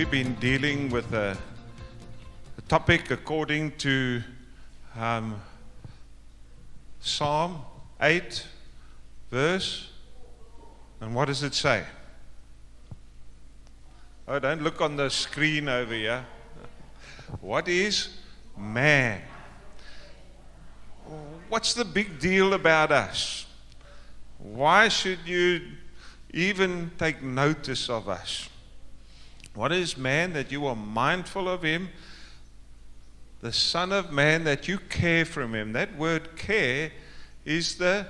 We've been dealing with a topic according to Psalm 8 verse, and what does it say? Oh, don't look on the screen over here. What is man? What's the big deal about us? Why should you even take notice of us? What is man that you are mindful of him? The Son of Man that you care from him. That word care is the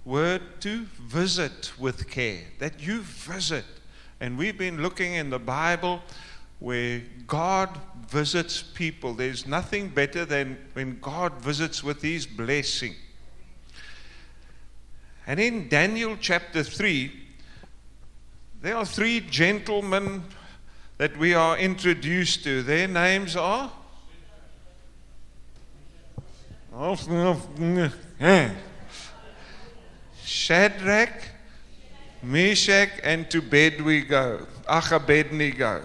word to visit with care. That you visit. And we've been looking in the Bible where God visits people. There's nothing better than when God visits with his blessing. And in Daniel chapter 3, there are 3 gentlemen that we are introduced to. Their names are Shadrach, Meshach, and to bed we go. Abednego.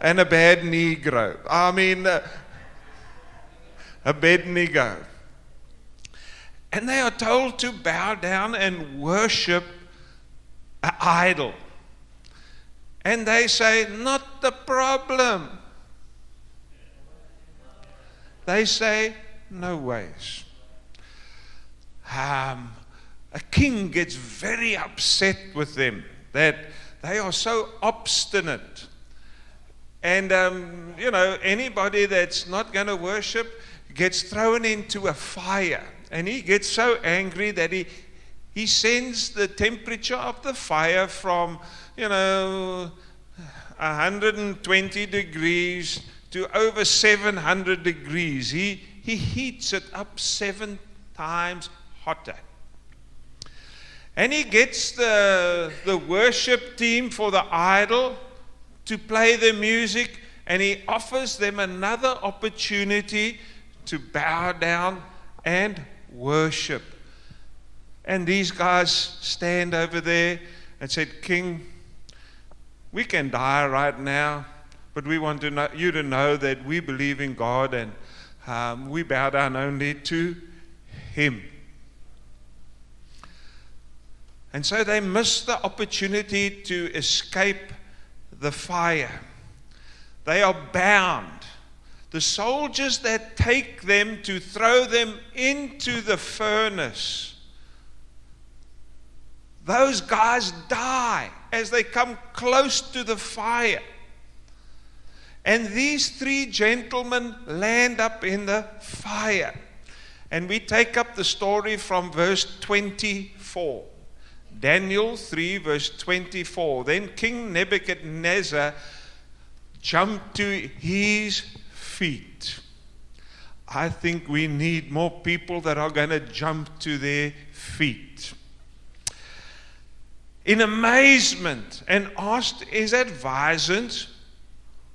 And a bad Negro. Abednego. And they are told to bow down and worship an idol. And they say, not the problem. They say, no ways. A king gets very upset with them that they are so obstinate. And, anybody that's not going to worship gets thrown into a fire. And he gets so angry that he sends the temperature of the fire from 120 degrees to over 700 degrees. He heats it up 7 times hotter. And he gets the worship team for the idol to play the music, and he offers them another opportunity to bow down and worship. And these guys stand over there and said, King, we can die right now, but we want you to know that we believe in God and we bow down only to him. And so they miss the opportunity to escape the fire. They are bound. The soldiers that take them to throw them into the furnace, those guys die as they come close to the fire. And these 3 gentlemen land up in the fire. And we take up the story from verse 24. Daniel 3 verse 24. Then King Nebuchadnezzar jumped to his feet. I think we need more people that are going to jump to their feet in amazement, and asked his advisors,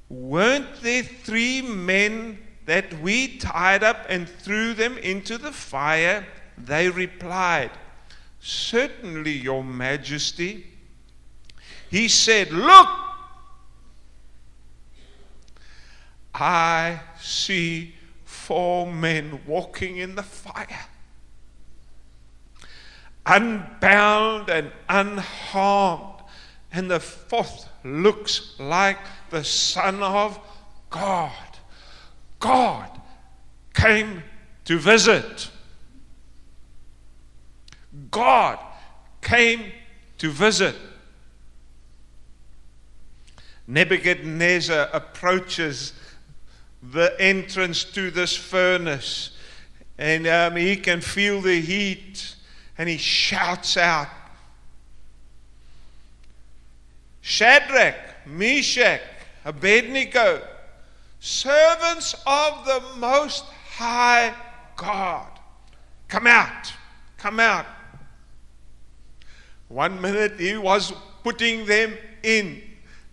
weren't there 3 men that we tied up and threw them into the fire? They replied, certainly, your majesty. He said, look, I see 4 men walking in the fire, unbound and unharmed, and the 4th looks like the Son of God. God came to visit. God came to visit. Nebuchadnezzar approaches the entrance to this furnace, and he can feel the heat, and he shouts out, Shadrach, Meshach, Abednego, servants of the Most High God, come out, come out. 1 minute he was putting them in.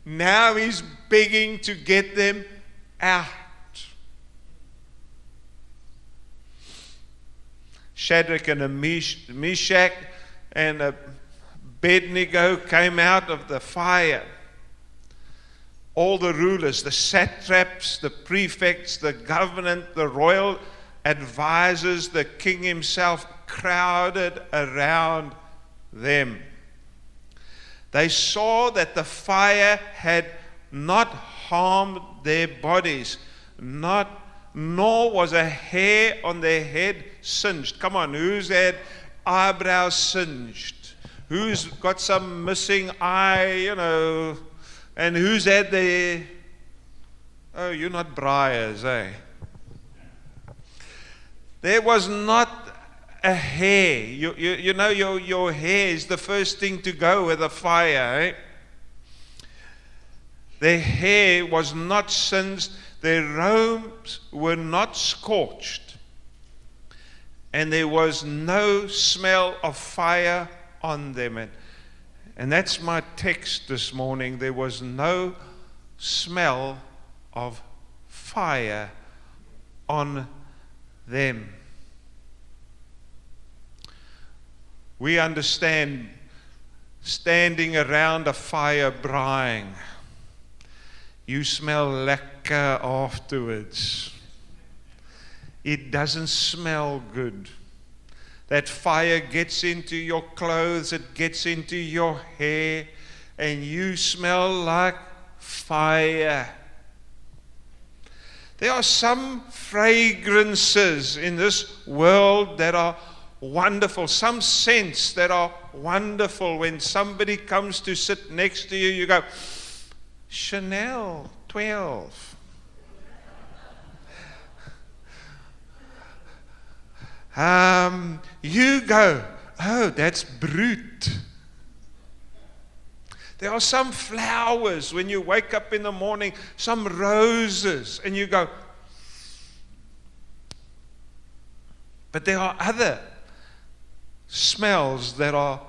Now he's begging to get them out. Shadrach and Meshach and Abednego came out of the fire. all the rulers, the satraps, the prefects, the governor, the royal advisors, the king himself, crowded around them. They saw that the fire had not harmed their bodies, nor was a hair on their head singed. Come on, who's had eyebrows singed? Who's got some missing eye, and who's had their... Oh, you're not briars, eh? There was not a hair. You know your hair is the first thing to go with a fire, eh? Their hair was not singed, their robes were not scorched, and there was no smell of fire on them. And that's my text this morning. There was no smell of fire on them. We understand standing around a fire braaiing. You smell lekker afterwards. It doesn't smell good. That fire gets into your clothes, it gets into your hair, and you smell like fire. There are some fragrances in this world that are wonderful, some scents that are wonderful. When somebody comes to sit next to you, you go, Chanel 12. You go, oh, that's Brut. There are some flowers when you wake up in the morning, some roses, and you go. But there are other smells that are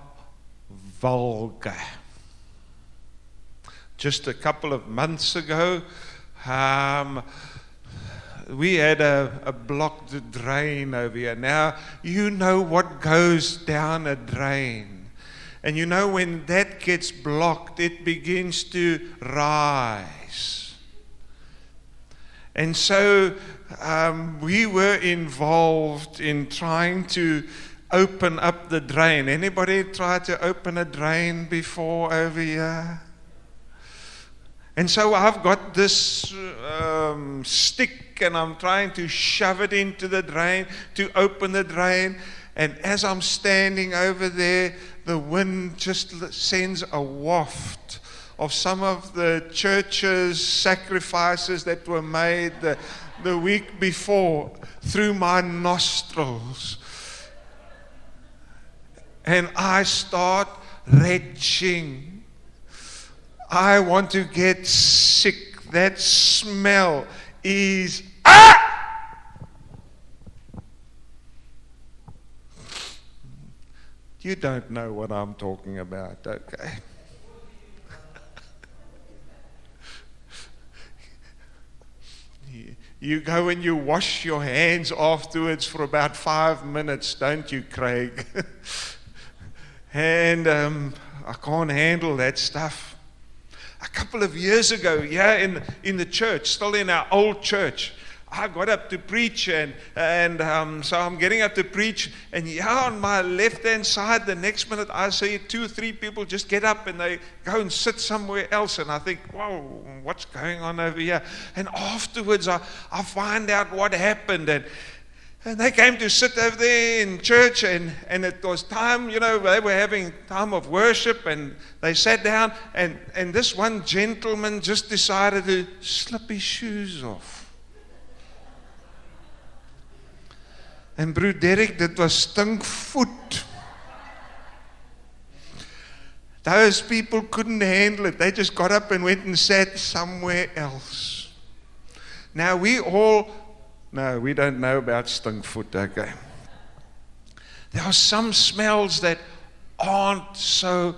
vulgar. Just a couple of months ago, we had a blocked drain over here. Now, you know what goes down a drain. And you know when that gets blocked, it begins to rise. And so we were involved in trying to open up the drain. Anybody tried to open a drain before over here? And so I've got this stick and I'm trying to shove it into the drain to open the drain. And as I'm standing over there, the wind just sends a waft of some of the church's sacrifices that were made the week before through my nostrils. And I start retching. I want to get sick. That smell is You don't know what I'm talking about, okay? You go and you wash your hands afterwards for about 5 minutes, don't you, Craig? And I can't handle that stuff. A couple of years ago, in the church, still in our old church, I got up to preach, and so I'm getting up to preach, and on my left-hand side, the next minute I see 2 or 3 people just get up and they go and sit somewhere else, and I think, whoa, what's going on over here? And afterwards I find out what happened, and they came to sit over there in church, and it was time, they were having time of worship, and they sat down, and this one gentleman just decided to slip his shoes off. En broer Derek, dit was stinkvoet. Those people couldn't handle it. They just got up and went and sat somewhere else. Now we don't know about stinkvoet, okay. There are some smells that aren't so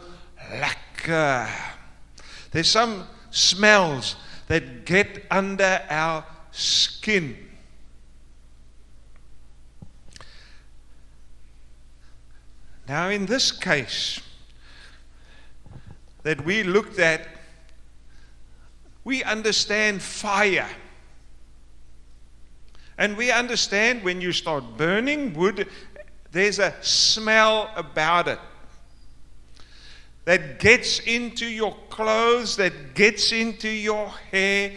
lekker. There's some smells that get under our skin. Now, in this case that we looked at, we understand fire. And we understand when you start burning wood, there's a smell about it that gets into your clothes, that gets into your hair.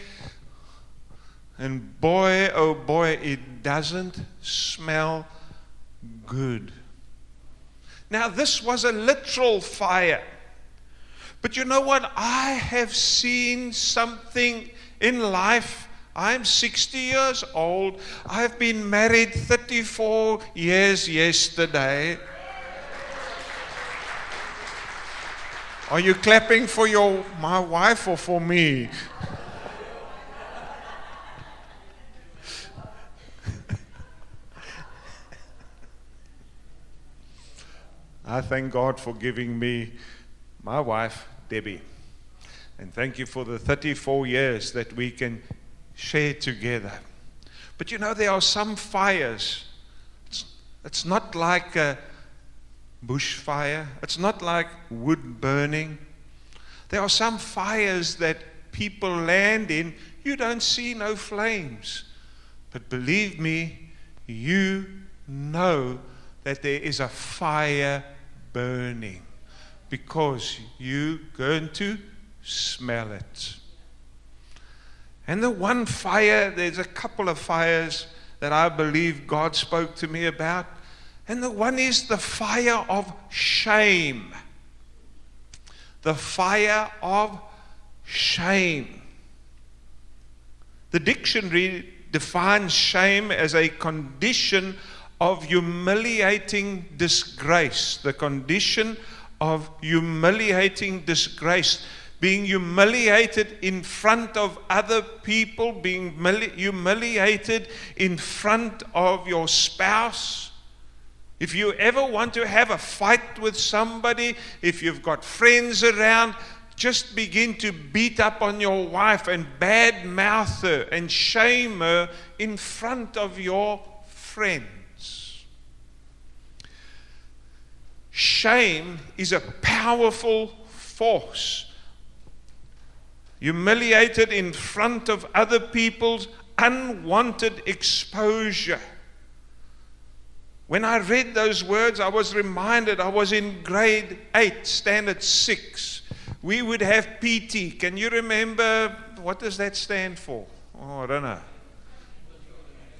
And boy, oh boy, it doesn't smell good. Now, this was a literal fire. But you know what? I have seen something in life. I'm 60 years old. I've been married 34 years yesterday. Are you clapping for my wife or for me? I thank God for giving me my wife, Debbie. And thank you for the 34 years that we can share together. But you know, there are some fires. It's not like a bushfire. It's not like wood burning. There are some fires that people land in. You don't see no flames. But believe me, you know that there is a fire burning, because you're going to smell it. And the one fire, there's a couple of fires that I believe God spoke to me about. And the one is the fire of shame. The fire of shame. The dictionary defines shame as a condition of humiliating disgrace. The condition of humiliating disgrace. Being humiliated in front of other people, being humiliated in front of your spouse. If you ever want to have a fight with somebody, if you've got friends around, just begin to beat up on your wife and bad mouth her and shame her in front of your friends. Shame is a powerful force. Humiliated in front of other people's unwanted exposure. When I read those words, I was reminded I was in grade 8, standard 6. We would have PT. Can you remember, what does that stand for? Oh, I don't know.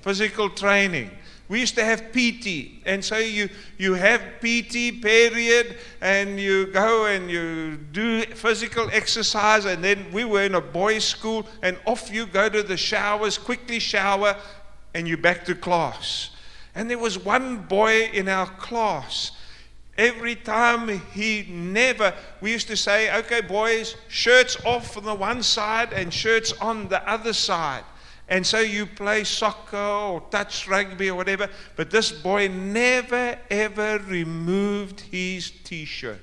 Physical training. We used to have PT, and so you have PT period, and you go and you do physical exercise, and then we were in a boys' school, and off you go to the showers, quickly shower, and you're back to class. And there was one boy in our class. Every time we used to say, okay boys, shirts off on the one side and shirts on the other side. And so you play soccer or touch rugby or whatever, but this boy never ever removed his t-shirt.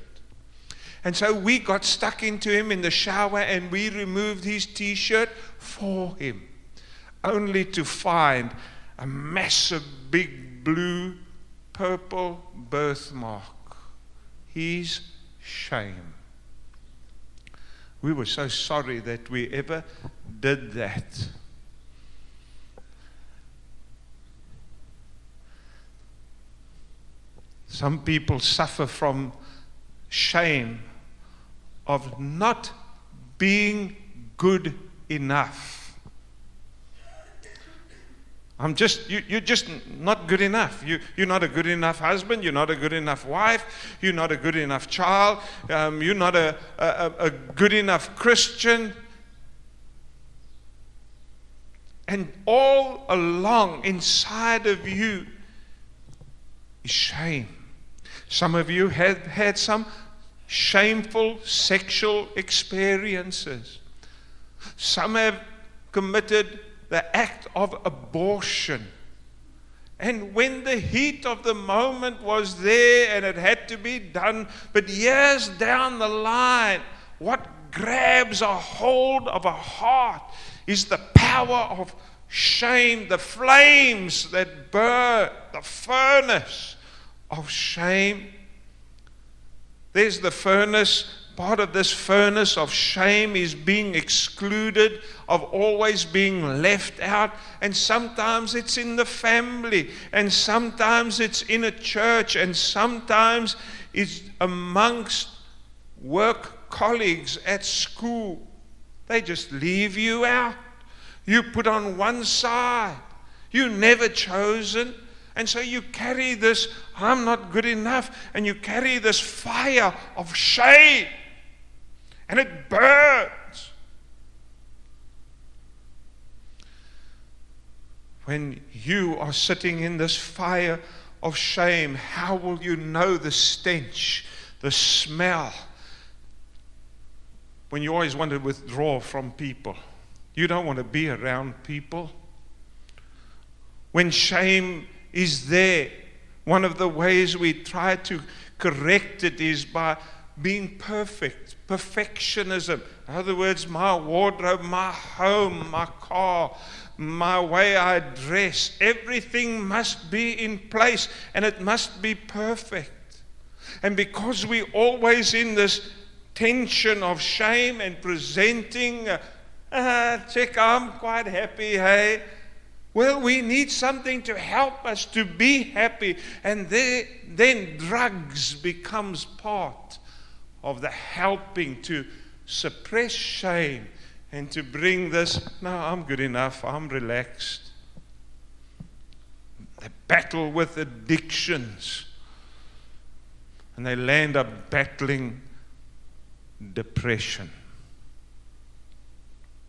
And so we got stuck into him in the shower and we removed his t-shirt for him, only to find a massive big blue purple birthmark. His shame. We were so sorry that we ever did that. Some people suffer from shame of not being good enough. You're just not good enough. You're not a good enough husband. You're not a good enough wife. You're not a good enough child. You're not a good enough Christian. And all along inside of you is shame. Some of you have had some shameful sexual experiences. Some have committed the act of abortion. And when the heat of the moment was there and it had to be done, but years down the line, what grabs a hold of a heart is the power of shame, the flames that burn, the furnace of shame. There's the furnace part of this furnace of shame is being excluded, of always being left out. And sometimes it's in the family, and sometimes it's in a church, and sometimes it's amongst work colleagues at school. They just leave you out. You put on one side. You're never chosen. And so you carry this, I'm not good enough, and you carry this fire of shame, and it burns. When you are sitting in this fire of shame, how will you know the stench, the smell? When you always want to withdraw from people. You don't want to be around people. When shame is there, one of the ways we try to correct it is by being perfect. Perfectionism. In other words, my wardrobe, my home, my car, my way I dress, everything must be in place and it must be perfect. And because we're always in this tension of shame and presenting, check, I'm quite happy, hey. Well, we need something to help us to be happy. And then drugs becomes part of the helping to suppress shame and to bring this, no, I'm good enough, I'm relaxed. They battle with addictions. And they land up battling depression.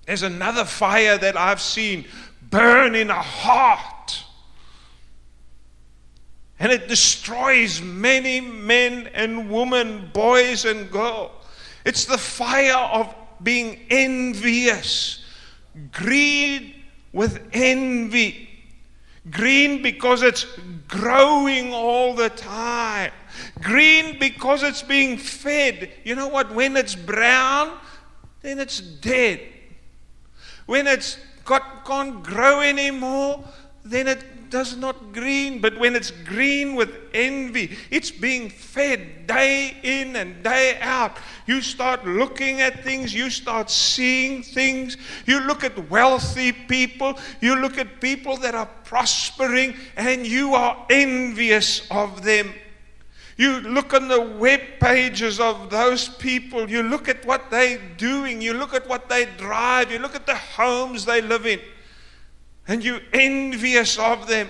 There's another fire that I've seen burn in a heart, and it destroys many men and women, boys and girls. It's the fire of being envious, greed with envy. Green because it's growing all the time. Green because it's being fed. You know what? When it's brown, then it's dead. When it's can't grow anymore, then it does not green. But when it's green with envy, it's being fed day in and day out. You start looking at things, you start seeing things. You look at wealthy people, you look at people that are prospering, and you are envious of them. You look on the web pages of those people, you look at what they're doing, you look at what they drive, you look at the homes they live in, and you're envious of them.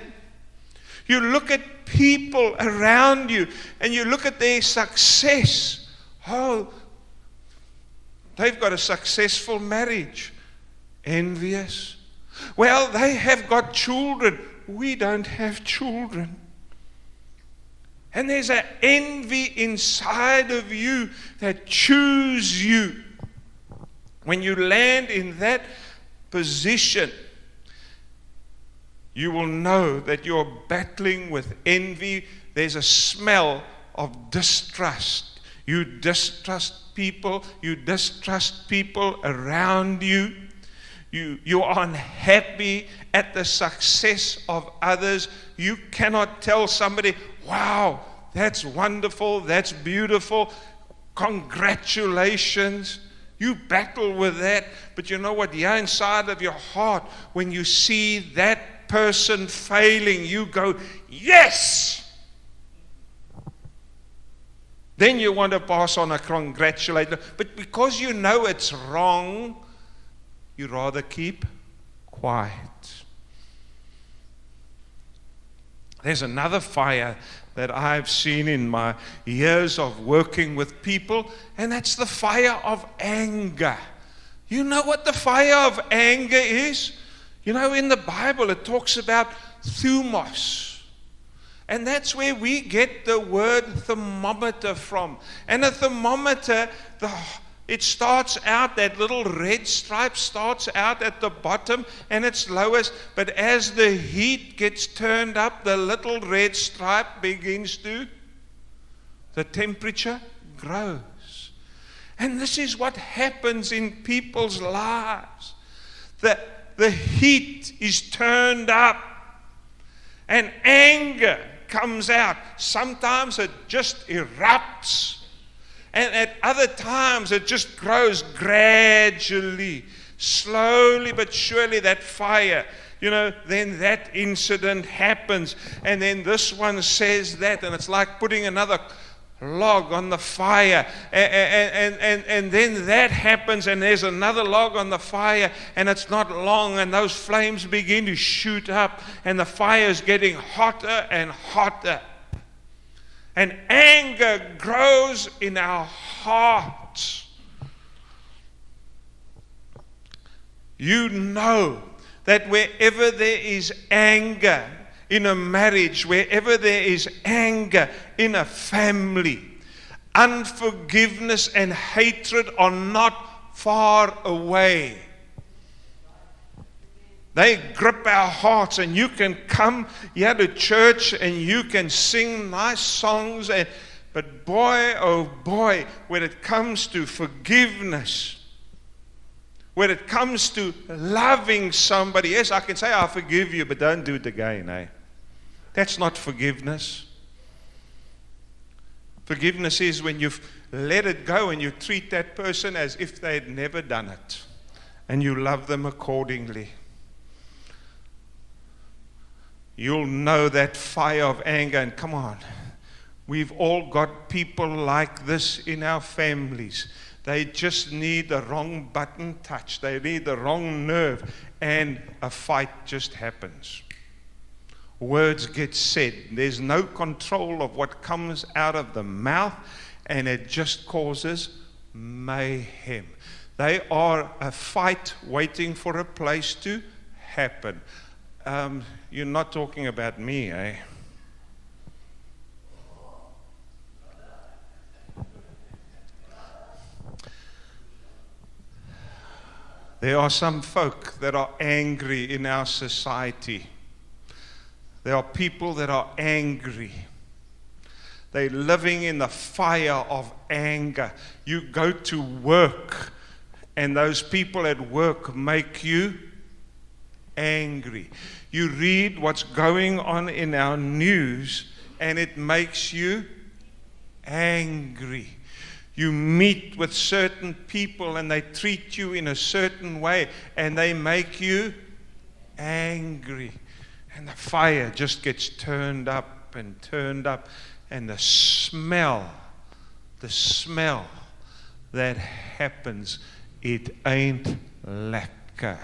You look at people around you, and you look at their success. Oh, they've got a successful marriage. Envious. Well, they have got children. We don't have children. And there's an envy inside of you that chews you. When you land in that position, you will know that you're battling with envy. There's a smell of distrust. You distrust people. You distrust people around you. You are unhappy at the success of others. You cannot tell somebody, wow, that's wonderful, that's beautiful, congratulations. You battle with that, but you know what? Yeah, inside of your heart, when you see that person failing, you go, yes! Then you want to pass on a congratulator. But because you know it's wrong, you rather keep quiet. There's another fire that I've seen in my years of working with people, and that's the fire of anger. You know what the fire of anger is? You know, in the Bible it talks about thumos. And that's where we get the word thermometer from. And a thermometer, it starts out, that little red stripe starts out at the bottom and it's lowest. But as the heat gets turned up, the little red stripe begins to, the temperature grows. And this is what happens in people's lives. The heat is turned up and anger comes out. Sometimes it just erupts. And at other times, it just grows gradually, slowly but surely, that fire. Then that incident happens, and then this one says that, and it's like putting another log on the fire, and then that happens, and there's another log on the fire, and it's not long, and those flames begin to shoot up, and the fire is getting hotter and hotter. And anger grows in our hearts. You know that wherever there is anger in a marriage, wherever there is anger in a family, unforgiveness and hatred are not far away. They grip our hearts, and you can come here to church and you can sing nice songs, but boy, oh boy, when it comes to forgiveness, when it comes to loving somebody, yes, I can say I forgive you, but don't do it again, eh? That's not forgiveness. Forgiveness is when you've let it go and you treat that person as if they had never done it, and you love them accordingly. You'll know that fire of anger, and come on, we've all got people like this in our families. They just need the wrong button touched. They need the wrong nerve, and a fight just happens. Words get said. There's no control of what comes out of the mouth, and it just causes mayhem. They are a fight waiting for a place to happen. You're not talking about me, eh? There are some folk that are angry in our society. There are people that are angry. They're living in the fire of anger. You go to work, and those people at work make you angry. You read what's going on in our news, and it makes you angry. You meet with certain people, and they treat you in a certain way, and they make you angry. And the fire just gets turned up, and the smell that happens, it ain't lekker.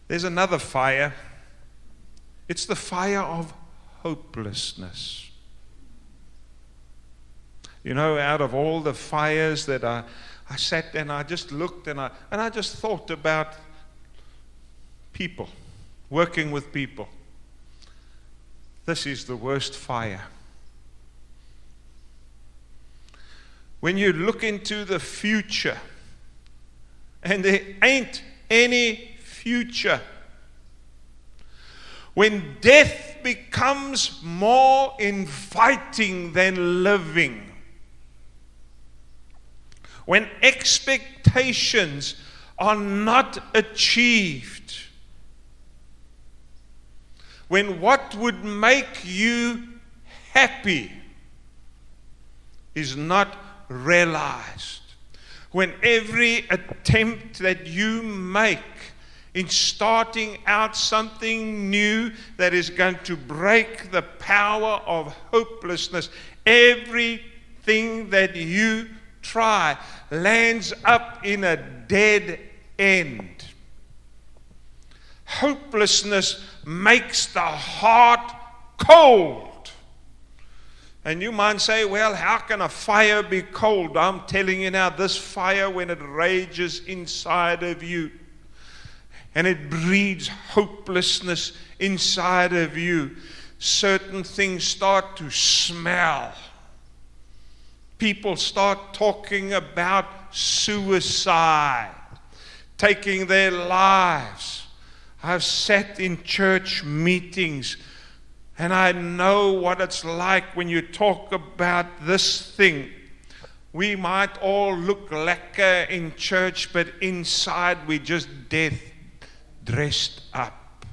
There's another fire. It's the fire of hopelessness. Out of all the fires that I sat and I just looked and I just thought about people, working with people. This is the worst fire. When you look into the future and there ain't any future, when death becomes more inviting than living, when expectations are not achieved, when what would make you happy is not realized, when every attempt that you make in starting out something new that is going to break the power of hopelessness, everything that you try lands up in a dead end. Hopelessness makes the heart cold. And you might say, well, how can a fire be cold? I'm telling you now, this fire, when it rages inside of you and it breeds hopelessness inside of you, certain things start to smell. People start talking about suicide, taking their lives. I've sat in church meetings and I know what it's like when you talk about this thing. We might all look lekker in church, but inside we just death dressed up.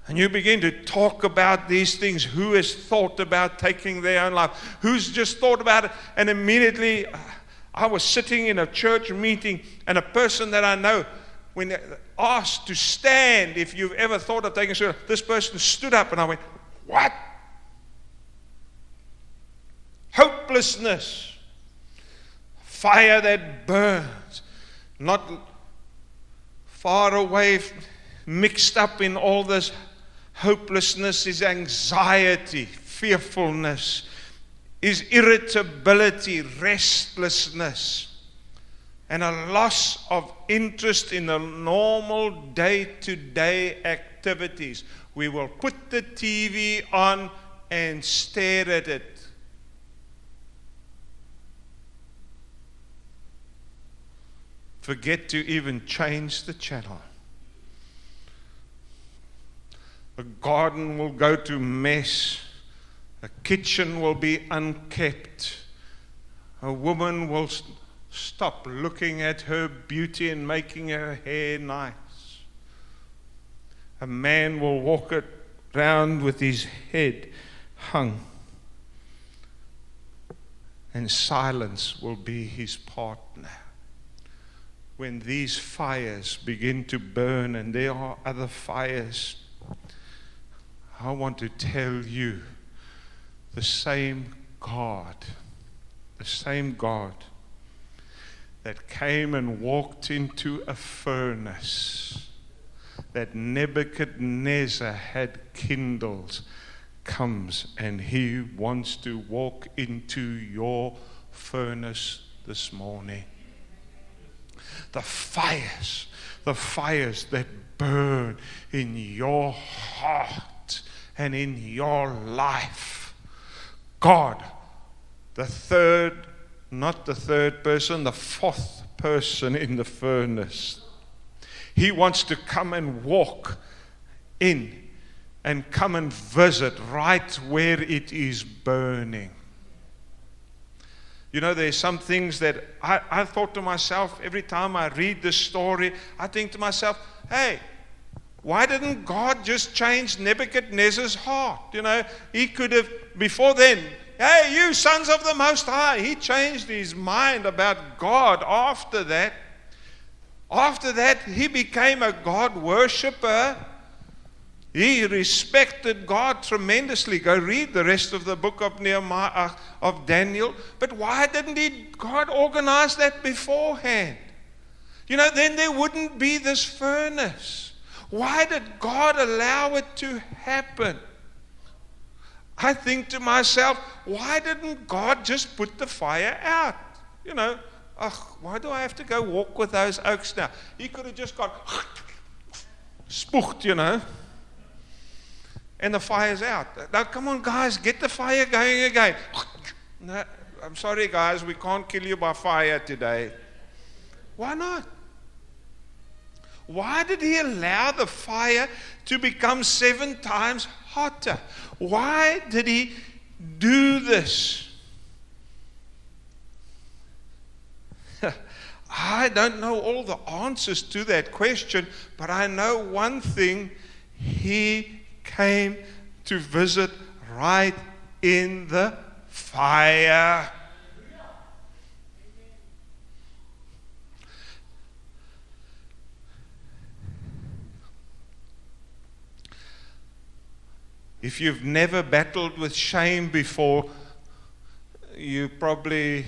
And you begin to talk about these things. Who has thought about taking their own life? Who's just thought about it? And immediately, I was sitting in a church meeting, and a person that I know, when they asked to stand, if you've ever thought of taking suicide, this person stood up, and I went, what? Hopelessness. Fire that burns. Not far away, mixed up in all this hopelessness is anxiety, fearfulness, is irritability, restlessness, and a loss of interest in the normal day-to-day activities. We will put the TV on and stare at it. Forget to even change the channel. A garden will go to mess. A kitchen will be unkept. A woman will stop looking at her beauty and making her hair nice. A man will walk around with his head hung. And silence will be his partner. When these fires begin to burn, and there are other fires, I want to tell you, the same God that came and walked into a furnace that Nebuchadnezzar had kindled, comes and he wants to walk into your furnace this morning. The fires that burn in your heart and in your life. God, the fourth person in the furnace. He wants to come and walk in and come and visit right where it is burning. You know, there's some things that I thought to myself, every time I read this story, I think to myself, hey, why didn't God just change Nebuchadnezzar's heart? You know, he could have, before then, hey, you sons of the Most High. He changed his mind about God after that. After that, he became a God worshiper. He respected God tremendously. Go read the rest of the book of Nehemiah, of Daniel. But why didn't God organize that beforehand? You know, then there wouldn't be this furnace. Why did God allow it to happen? I think to myself, why didn't God just put the fire out? You know, why do I have to go walk with those oaks now? He could have just got spooked, you know, and the fire's out. Now, come on, guys, get the fire going again. No, I'm sorry, guys, we can't kill you by fire today. Why not? Why did he allow the fire to become 7 times hotter? Why did he do this? I don't know all the answers to that question, but I know one thing. He came to visit right in the fire. If you've never battled with shame before, you probably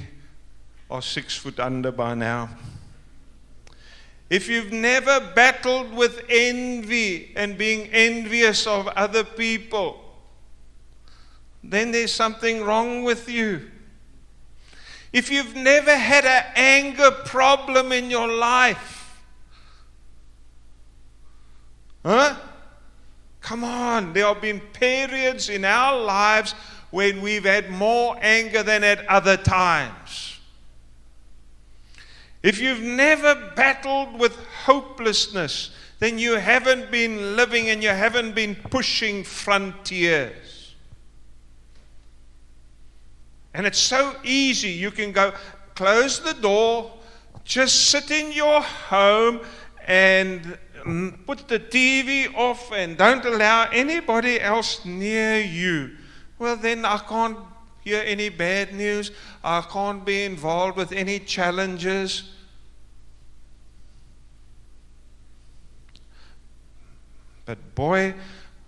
are 6 foot under by now. If you've never battled with envy and being envious of other people, then there's something wrong with you. If you've never had an anger problem in your life, come on, there have been periods in our lives when we've had more anger than at other times. If you've never battled with hopelessness, then you haven't been living and you haven't been pushing frontiers. And it's so easy. You can go, close the door, just sit in your home and put the TV off and don't allow anybody else near you, well, then I can't hear any bad news. I can't be involved with any challenges. But boy,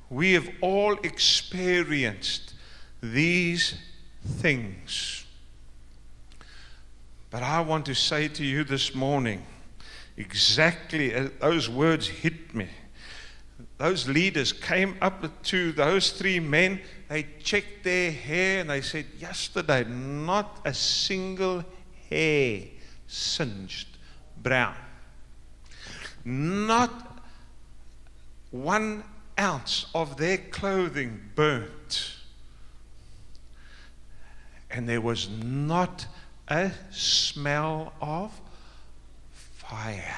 we have all experienced these things. But I want to say to you this morning, exactly as those words hit me. Those leaders came up to those three men, they checked their hair and they said, yesterday, not a single hair singed brown. Not 1 ounce of their clothing burnt. And there was not a smell of fire.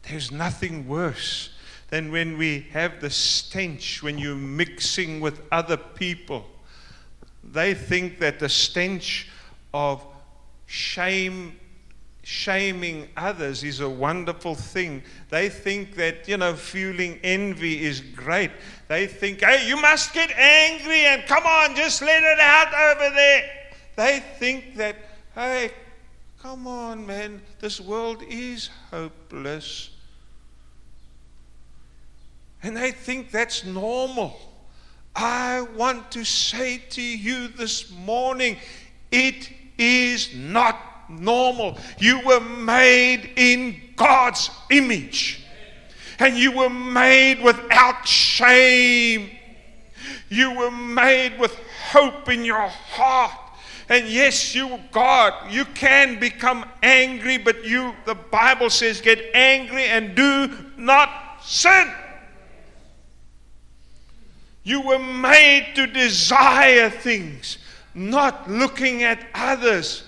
There's nothing worse than when we have the stench when you're mixing with other people. They think that the stench of shaming others is a wonderful thing. They think that, feeling envy is great. They think, hey, you must get angry and come on, just let it out over there. They think that, hey, come on, man, this world is hopeless. And they think that's normal. I want to say to you this morning, it is not normal. You were made in God's image. And you were made without shame. You were made with hope in your heart. And yes, you can become angry, but the Bible says, get angry and do not sin. You were made to desire things, not looking at others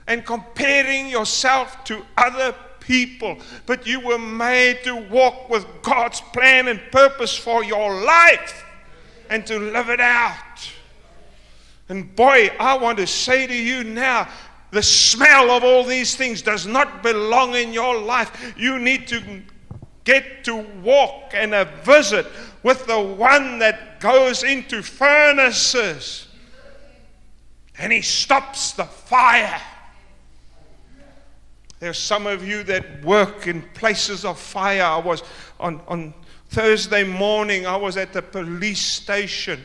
and comparing yourself to other people, but you were made to walk with God's plan and purpose for your life and to live it out. And boy, I want to say to you now, the smell of all these things does not belong in your life. You need to get to walk and a visit with the one that goes into furnaces and he stops the fire. There's some of you that work in places of fire. I was on Thursday morning, I was at the police station.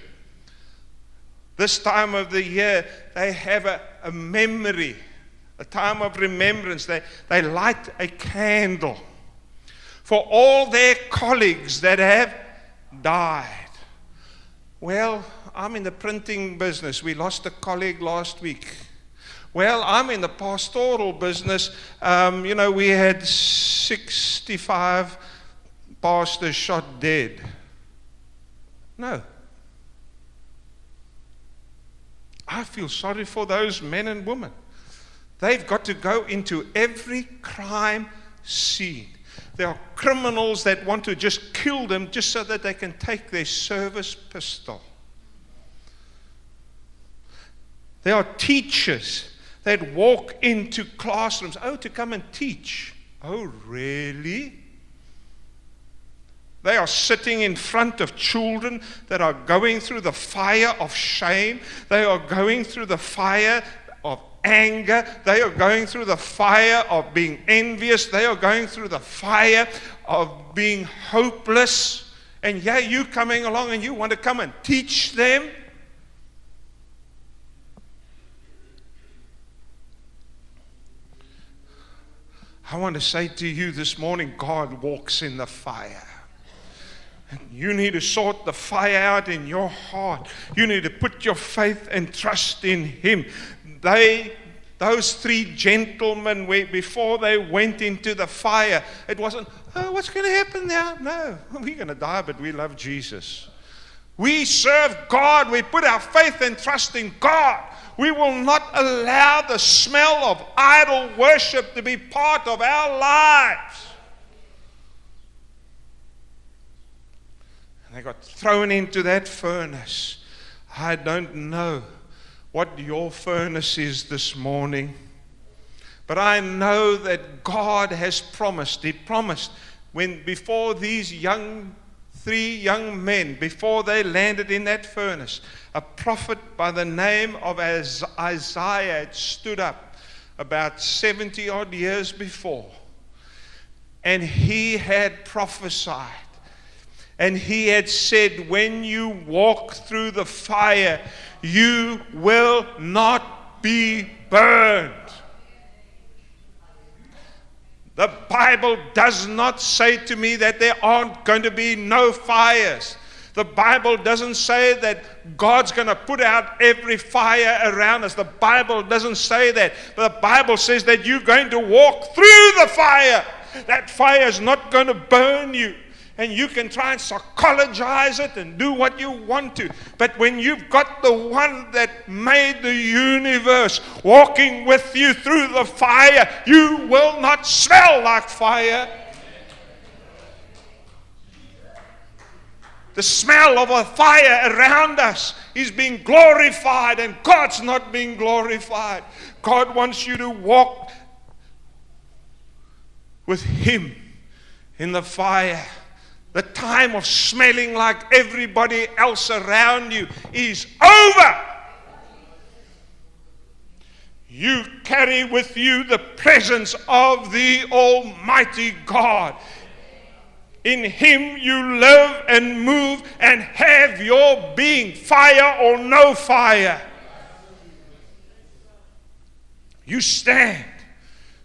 This time of the year, they have a memory, a time of remembrance. They light a candle for all their colleagues that have died. Well, I'm in the printing business. We lost a colleague last week. Well, I'm in the pastoral business. We had 65 pastors shot dead. No. I feel sorry for those men and women. They've got to go into every crime scene. There are criminals that want to just kill them just so that they can take their service pistol. There are teachers that walk into classrooms, to come and teach. Oh, really? They are sitting in front of children that are going through the fire of shame. They are going through the fire of anger. They are going through the fire of being envious. They are going through the fire of being hopeless. And you coming along and you want to come and teach them. I want to say to you this morning, God walks in the fire. And you need to sort the fire out in your heart. You need to put your faith and trust in Him. Those three gentlemen, before they went into the fire, it wasn't, what's going to happen now? No, we're going to die, but we love Jesus. We serve God. We put our faith and trust in God. We will not allow the smell of idol worship to be part of our lives. And they got thrown into that furnace. I don't know what your furnace is this morning, But I know that God has promised. He promised before these three young men, before they landed in that furnace, a prophet by the name of Isaiah had stood up about 70 odd years before. And he had prophesied. And he had said, when you walk through the fire, you will not be burned. The Bible does not say to me that there aren't going to be no fires. The Bible doesn't say that God's going to put out every fire around us. The Bible doesn't say that. But the Bible says that you're going to walk through the fire. That fire is not going to burn you. And you can try and psychologize it and do what you want to. But when you've got the one that made the universe walking with you through the fire, you will not smell like fire. The smell of a fire around us is being glorified, and God's not being glorified. God wants you to walk with Him in the fire. The time of smelling like everybody else around you is over. You carry with you the presence of the Almighty God. In Him you live and move and have your being, fire or no fire. You stand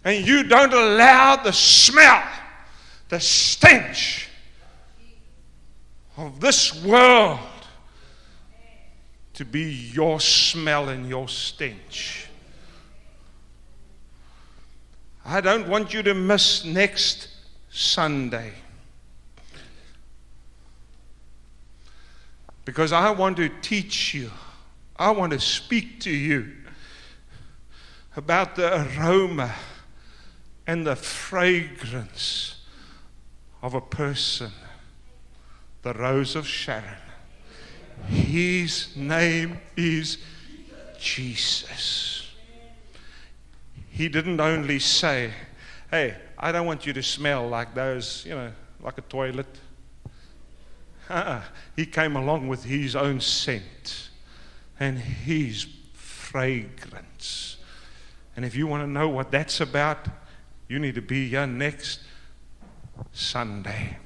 and you don't allow the smell, the stench of this world to be your smell and your stench. I don't want you to miss next Sunday, because I want to teach you, I want to speak to you about the aroma and the fragrance of a person, the Rose of Sharon. His name is Jesus. He didn't only say, hey, I don't want you to smell like those, like a toilet. He came along with His own scent and His fragrance. And if you want to know what that's about, you need to be here next Sunday.